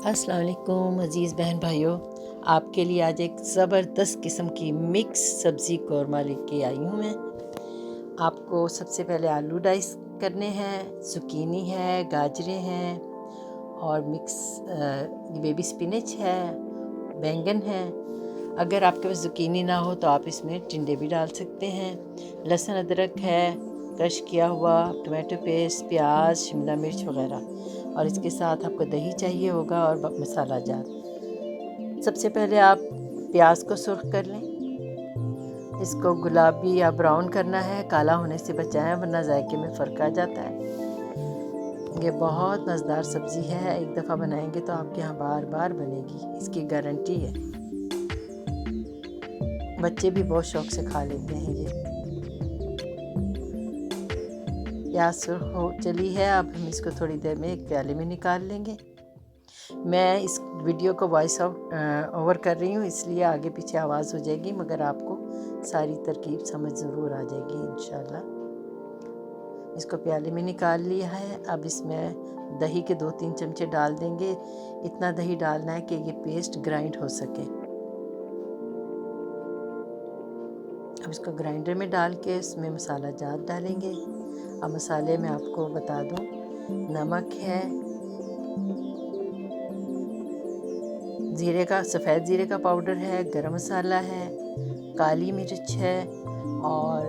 अस्सलाम वालेकुम अज़ीज़ बहन भाइयों, आपके लिए आज एक ज़बरदस्त किस्म की मिक्स सब्ज़ी कौरमा लेके आई हूँ मैं। आपको सबसे पहले आलू डाइस करने हैं, zucchini है, गाजरें हैं और मिक्स बेबी स्पिनच है, बैंगन है। अगर आपके पास zucchini ना हो तो आप इसमें टिंडे भी डाल सकते हैं। लहसुन अदरक है, क्रश किया हुआ, टमाटो पेस्ट, प्याज, शिमला मिर्च वगैरह, और इसके साथ आपको दही चाहिए होगा और मसाला जार। सबसे पहले आप प्याज को सुर्ख कर लें। इसको गुलाबी या ब्राउन करना है, काला होने से बचाएं वरना जायके में फ़र्क आ जाता है। ये बहुत मज़ेदार सब्ज़ी है, एक दफ़ा बनाएंगे तो आपके यहाँ बार बार बनेगी, इसकी गारंटी है। बच्चे भी बहुत शौक़ से खा लेते हैं ये। प्याज सुर्ख हो चली है, अब हम इसको थोड़ी देर में एक प्याले में निकाल लेंगे। मैं इस वीडियो को वॉइस ओवर कर रही हूँ, इसलिए आगे पीछे आवाज़ हो जाएगी, मगर आपको सारी तरकीब समझ ज़रूर आ जाएगी इंशाल्लाह। इसको प्याले में निकाल लिया है। अब इसमें दही के 2-3 चमचे डाल देंगे। इतना दही डालना है कि ये पेस्ट ग्राइंड हो सके। अब इसको ग्राइंडर में डाल के इसमें मसाला जार डालेंगे। अब मसाले में आपको बता दूं, नमक है, सफ़ेद ज़ीरे का पाउडर है, गरम मसाला है, काली मिर्च है और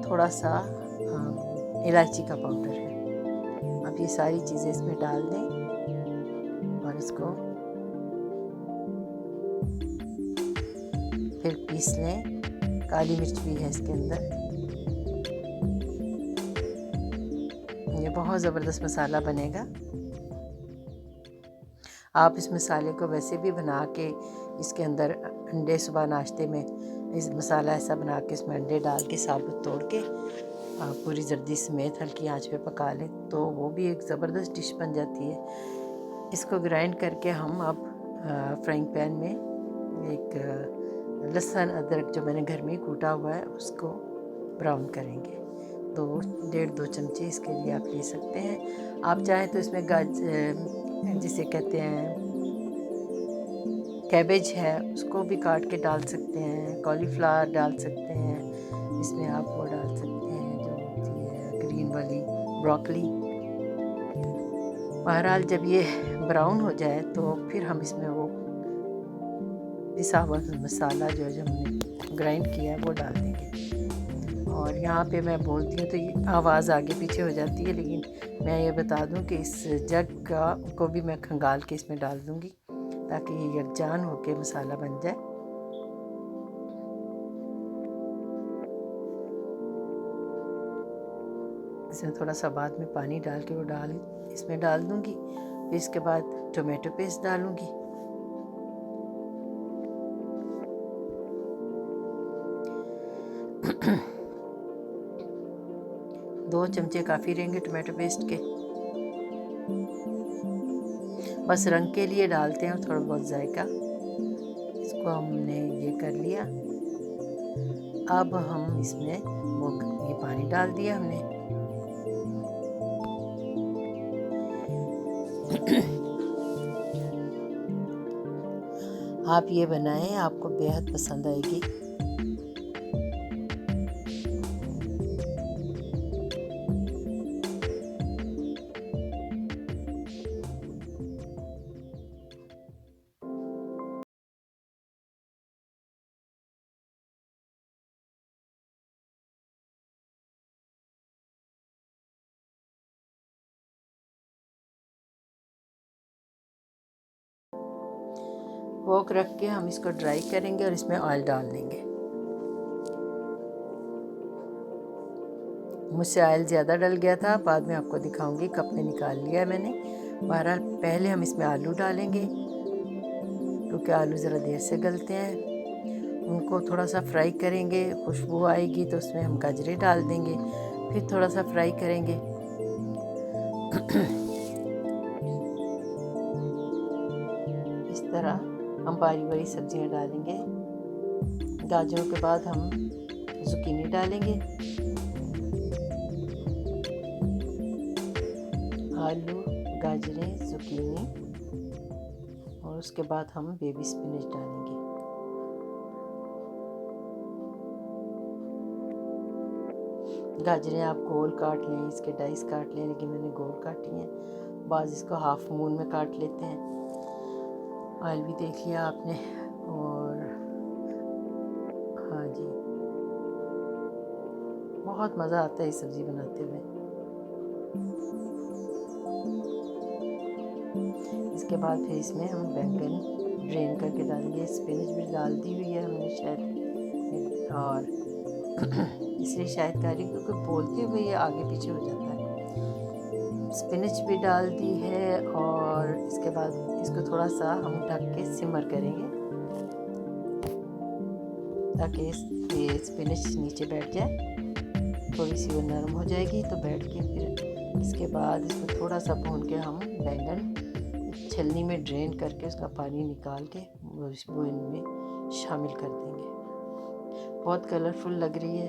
थोड़ा सा इलायची का पाउडर है। अब ये सारी चीज़ें इसमें डाल दें और इसको फिर पीस लें। काली मिर्च भी है इसके अंदर। ये बहुत ज़बरदस्त मसाला बनेगा। आप इस मसाले को वैसे भी बना के इसके अंदर अंडे, सुबह नाश्ते में इस मसाला ऐसा बना के इसमें अंडे डाल के साबुत तोड़ के पूरी जर्दी समेत हल्की आंच पे पका लें तो वो भी एक ज़बरदस्त डिश बन जाती है। इसको ग्राइंड करके हम अब फ्राइंग पैन में एक लहसुन अदरक जो मैंने घर में ही कूटा हुआ है उसको ब्राउन करेंगे। 1.5-2 चमचे इसके लिए आप ले सकते हैं। आप चाहें तो इसमें जिसे कहते हैं कैबेज है उसको भी काट के डाल सकते हैं, कॉलीफ्लावर डाल सकते हैं, इसमें आप वो डाल सकते हैं जो होती है ग्रीन वाली ब्रोकली। बहरहाल जब ये ब्राउन हो जाए तो फिर हम इसमें वो पिसा हुआ मसाला जो हमने ग्राइंड किया है वो डाल देंगे। और यहाँ पे मैं बोलती हूँ तो ये आवाज़ आगे पीछे हो जाती है, लेकिन मैं ये बता दूँ कि इस जग को भी मैं खंगाल के इसमें डाल दूँगी ताकि ये यकजान होके मसाला बन जाए। इसमें थोड़ा सा बाद में पानी डाल के वो इसमें डाल दूँगी। फिर इसके बाद टोमेटो पेस्ट डालूँगी। दो चमचे काफ़ी रहेंगे टोमेटो पेस्ट के। बस रंग के लिए डालते हैं थोड़ा बहुत जायका। इसको हमने ये कर लिया। अब हम इसमें ये पानी डाल दिया हमने। आप ये बनाएं, आपको बेहद पसंद आएगी। वॉक रख के हम इसको ड्राई करेंगे और इसमें ऑयल डाल देंगे। मुझसे ऑयल ज़्यादा डल गया था, बाद में आपको दिखाऊंगी, कप में निकाल लिया है मैंने। बहरहाल पहले हम इसमें आलू डालेंगे क्योंकि आलू ज़रा देर से गलते हैं। उनको थोड़ा सा फ्राई करेंगे, खुशबू आएगी तो उसमें हम गाजरें डाल देंगे, फिर थोड़ा सा फ्राई करेंगे। इस तरह हम बारी बारी सब्जियां डालेंगे। गाजरों के बाद हम zucchini डालेंगे, आलू, गाजरें, zucchini, उसके बाद हम बेबी स्पिनच डालेंगे। गाजरें आप गोल काट लें, इसके डाइस काट लें, लेकिन मैंने गोल काटी हैं। बाज़ इसको हाफ मून में काट लेते हैं। ऑयल भी देख लिया आपने। और हाँ जी, बहुत मज़ा आता है ये सब्ज़ी बनाते हुए। इसके बाद फिर इसमें हम बैंगन ड्रेन करके डालेंगे। स्पिनच भी डाल दी हुई है हमने शायद, और इसलिए शायद कारी क्योंकि बोलते हुए ये आगे पीछे हो जाता है। स्पिनच भी डाल दी है और इसके बाद इसको थोड़ा सा हम ढक के सिमर करेंगे ताकि ये स्पिनच नीचे बैठ जाए। थोड़ी सी वो नरम हो जाएगी तो बैठ के फिर इसके बाद इसको थोड़ा सा भून के हम बैंगन छलनी में ड्रेन करके उसका पानी निकाल के वो इनमें शामिल कर देंगे। बहुत कलरफुल लग रही है,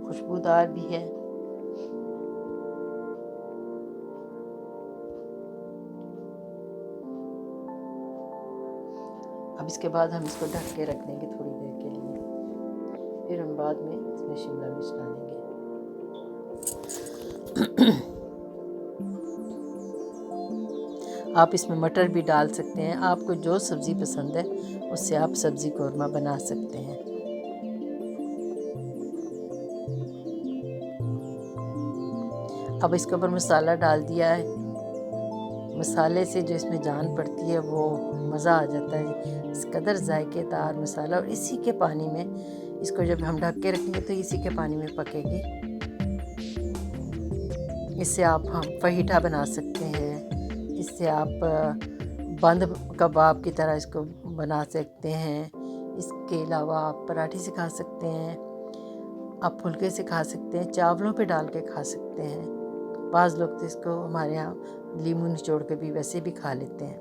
खुशबूदार भी है। अब इसके बाद हम इसको ढक के रख देंगे थोड़ी देर के लिए। फिर हम बाद में इसमें शिमला मिर्च डालेंगे। आप इसमें मटर भी डाल सकते हैं। आपको जो सब्ज़ी पसंद है उससे आप सब्ज़ी कौरमा बना सकते हैं। अब इसके ऊपर मसाला डाल दिया है। मसाले से जो इसमें जान पड़ती है वो मज़ा आ जाता है। इस कदर जायकेदार मसाला, और इसी के पानी में इसको जब हम ढक के रखेंगे तो इसी के पानी में पकेगी। इससे आप हम फहीटा बना सकते हैं। इससे आप बंद कबाब की तरह इसको बना सकते हैं। इसके अलावा आप पराठे से खा सकते हैं, आप फुलके से खा सकते हैं, चावलों पे डाल के खा सकते हैं। बाज़ लोग तो इसको हमारे यहाँ लीमू निचोड़ के भी वैसे भी खा लेते हैं।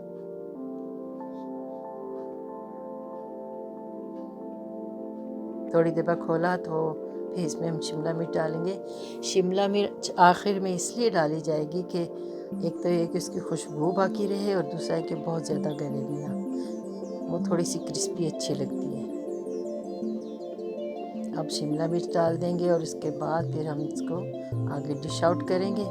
थोड़ी देर बाद खोला तो फिर इसमें हम शिमला मिर्च डालेंगे। शिमला मिर्च आखिर में इसलिए डाली जाएगी कि एक तो ये कि उसकी खुशबू बाकी रहे और दूसरा है कि बहुत ज़्यादा गले भी ना, वो थोड़ी सी क्रिस्पी अच्छी लगती है। अब शिमला मिर्च डाल देंगे और उसके बाद फिर हम इसको आगे डिश आउट करेंगे।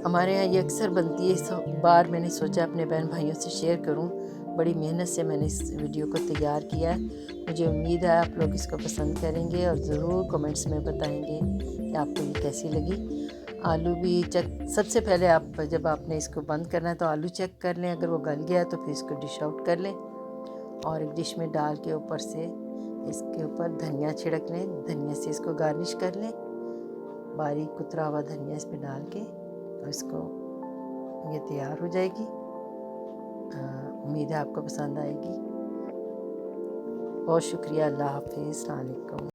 हमारे यहाँ ये अक्सर बनती है। इस बार मैंने सोचा अपने बहन भाइयों से शेयर करूं। बड़ी मेहनत से मैंने इस वीडियो को तैयार किया है। मुझे उम्मीद है आप लोग इसको पसंद करेंगे और ज़रूर कमेंट्स में बताएंगे कि आपको ये कैसी लगी। आलू भी चेक, सबसे पहले आप जब आपने इसको बंद करना है तो आलू चेक कर लें। अगर वो गल गया है तो फिर इसको डिश आउट कर लें और एक डिश में डाल के ऊपर से इसके ऊपर धनिया छिड़क लें। धनिया से इसको गार्निश कर लें। बारीक कुतरा हुआ धनिया इस पर डाल के तो इसको ये तैयार हो जाएगी। उम्मीद है आपको पसंद आएगी। बहुत शुक्रिया। अल्लाह हाफिज़। अस्सलाम वालेकुम।